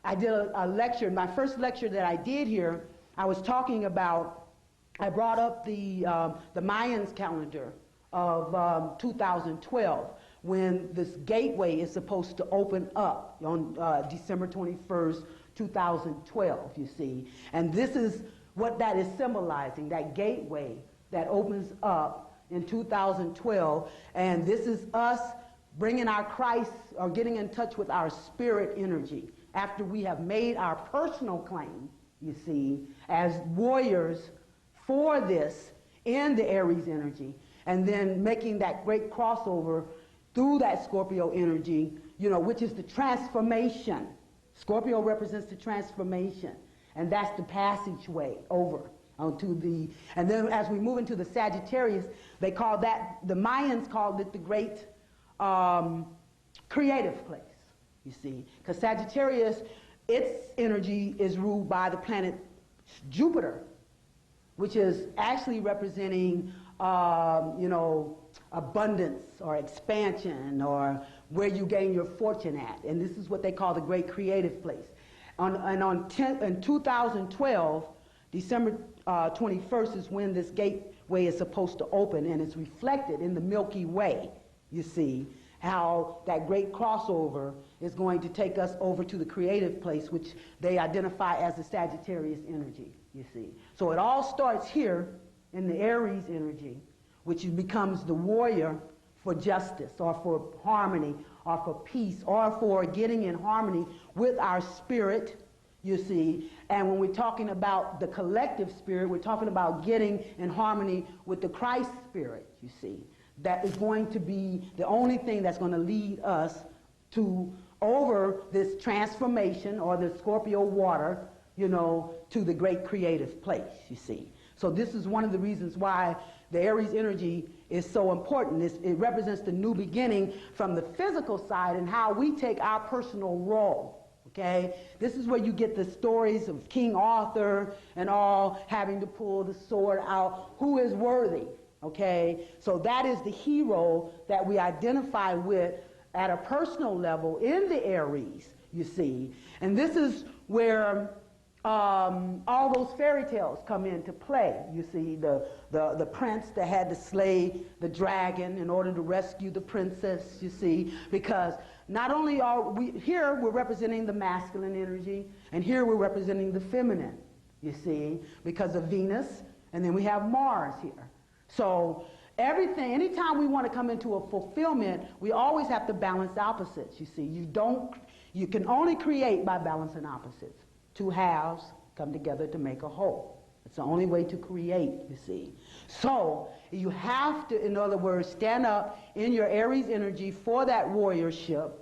I did a lecture. My first lecture that I did here, I was talking about, I brought up the Mayans calendar of 2012, when this gateway is supposed to open up on December 21st, 2012, you see. And this is what that is symbolizing, that gateway that opens up in 2012. And this is us bringing our Christ, or getting in touch with our spirit energy after we have made our personal claim, you see, as warriors for this in the Aries energy, and then making that great crossover through that Scorpio energy, you know, which is the transformation. Scorpio represents the transformation, and that's the passageway over onto the, and then as we move into the Sagittarius, they call that, the Mayans called it the great creative place, you see, because Sagittarius, its energy is ruled by the planet Jupiter, which is actually representing, you know, abundance or expansion, or where you gain your fortune at. And this is what they call the great creative place. In 2012, December 21st is when this gateway is supposed to open, and it's reflected in the Milky Way, you see, how that great crossover is going to take us over to the creative place, which they identify as the Sagittarius energy, you see. So it all starts here in the Aries energy, which becomes the warrior for justice, or for harmony, or for peace, or for getting in harmony with our spirit, you see. And when we're talking about the collective spirit, we're talking about getting in harmony with the Christ spirit, you see. That is going to be the only thing that's going to lead us to over this transformation, or the Scorpio water, you know, to the great creative place, you see. So this is one of the reasons why the Aries energy is so important. It represents the new beginning from the physical side, and how we take our personal role, okay? This is where you get the stories of King Arthur and all having to pull the sword out. Who is worthy? Okay, so that is the hero that we identify with at a personal level in the Aries, you see. And this is where all those fairy tales come into play. You see, the prince that had to slay the dragon in order to rescue the princess, you see, because not only are we, here we're representing the masculine energy, and here we're representing the feminine, you see, because of Venus, and then we have Mars here. So everything, anytime we want to come into a fulfillment, we always have to balance opposites, you see. You can only create by balancing opposites. Two halves come together to make a whole. It's the only way to create, you see. So you have to, in other words, stand up in your Aries energy for that warriorship,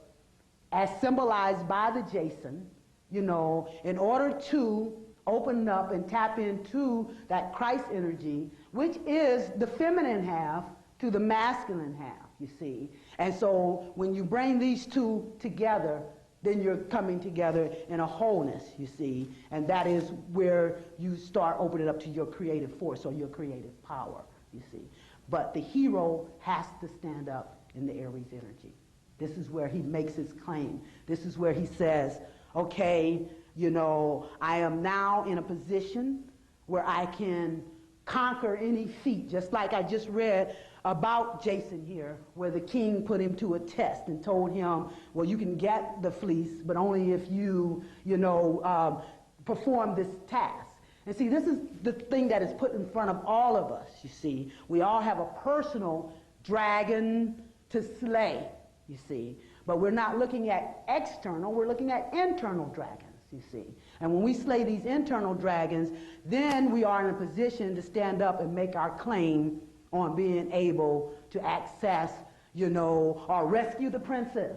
as symbolized by the Jason, you know, in order to open up and tap into that Christ energy, which is the feminine half to the masculine half, you see. And so when you bring these two together, then you're coming together in a wholeness, you see. And that is where you start opening up to your creative force, or your creative power, you see. But the hero has to stand up in the Aries energy. This is where he makes his claim. This is where he says, okay, you know, I am now in a position where I can conquer any feat, just like I just read about Jason here, where the king put him to a test and told him, well, you can get the fleece, but only if you know, perform this task. And see, this is the thing that is put in front of all of us, you see. We all have a personal dragon to slay, you see. But we're not looking at external, we're looking at internal dragons, you see. And when we slay these internal dragons, then we are in a position to stand up and make our claim on being able to access, you know, or rescue the princess.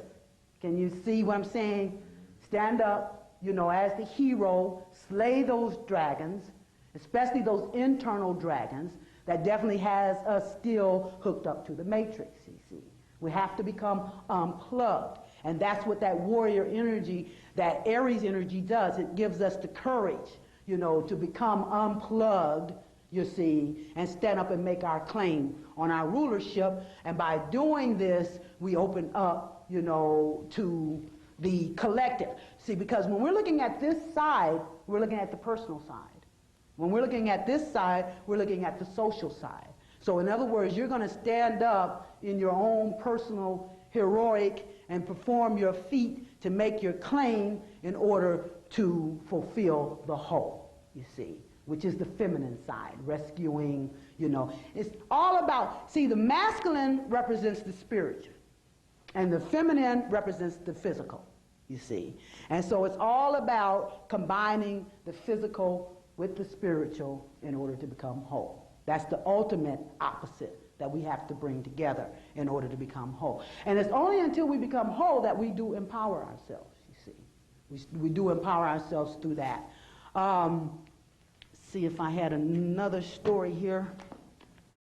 Can you see what I'm saying? Stand up, you know, as the hero, slay those dragons, especially those internal dragons that definitely has us still hooked up to the matrix, you see. We have to become unplugged. And that's what that warrior energy, that Aries energy does. It gives us the courage, you know, to become unplugged, you see, and stand up and make our claim on our rulership. And by doing this, we open up, you know, to the collective. See, because when we're looking at this side, we're looking at the personal side. When we're looking at this side, we're looking at the social side. So in other words, you're going to stand up in your own personal heroic and perform your feat to make your claim in order to fulfill the whole, you see, which is the feminine side, rescuing, you know. It's all about, see, the masculine represents the spiritual, and the feminine represents the physical, you see. And so it's all about combining the physical with the spiritual in order to become whole. That's the ultimate opposite that we have to bring together in order to become whole. And it's only until we become whole that we do empower ourselves, you see. We do empower ourselves through that. See if I had another story here.